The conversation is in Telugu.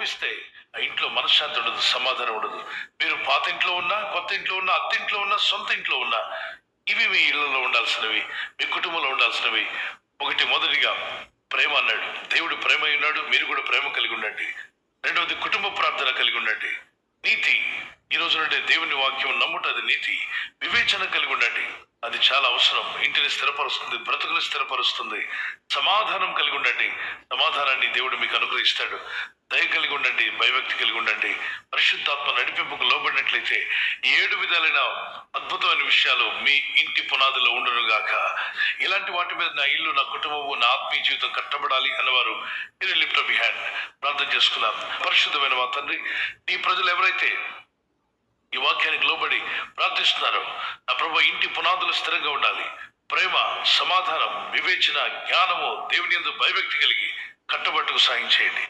కోపిస్తే ఆ ఇంట్లో మనశ్శాంతి ఉండదు, సమాధానం ఉండదు. మీరు పాత ఇంట్లో ఉన్నా, కొత్త ఇంట్లో ఉన్నా, అత్తింట్లో ఉన్నా, సొంత ఇంట్లో ఉన్నా, ఇవి మీ ఇళ్లలో ఉండాల్సినవి, మీ కుటుంబంలో ఉండాల్సినవి. మొదటిగా ప్రేమ అన్నాడు. దేవుడు ప్రేమ ఉన్నాడు, మీరు కూడా ప్రేమ కలిగి ఉండండి. రెండవది కుటుంబ ప్రార్థన కలిగి ఉండండి. నీతి, ఈ రోజు నుండి దేవుని వాక్యం నమ్ముట, అది నీతి. వివేచన కలిగి ఉండండి, అది చాలా అవసరం. ఇంటిని స్థిరపరుస్తుంది, బ్రతుకుని స్థిరపరుస్తుంది. సమాధానం కలిగి ఉండండి, సమాధానాన్ని దేవుడు మీకు అనుగ్రహిస్తాడు. దయ కలిగి ఉండండి, భయభక్తి కలిగి ఉండండి. పరిశుద్ధాత్మ నడిపింపుకు లోబడినట్లయితే 7 విధాలైన అద్భుతమైన విషయాలు మీ ఇంటి పునాదిలో ఉండును గాక. ఇలాంటి వాటి మీద నా ఇల్లు, నా కుటుంబము, నా ఆత్మీయ జీవితం కట్టబడాలి అన్నవారు మీరు లిఫ్ట్ అప్ యువర్ హ్యాండ్. ప్రార్థన చేసుకున్నాం. పరిశుద్ధమైన మా తండ్రి, ఈ ప్రజలు ఎవరైతే ఈ వాక్యానికి లోబడి ప్రార్థిస్తున్నారో, నా ప్రభు ఇంటి పునాదులు స్థిరంగా ఉండాలి. ప్రేమ, సమాధానం, వివేచన, జ్ఞానము, దేవుని యందు భయభక్తి కలిగి కట్టబట్టుకు సాయం చేయండి.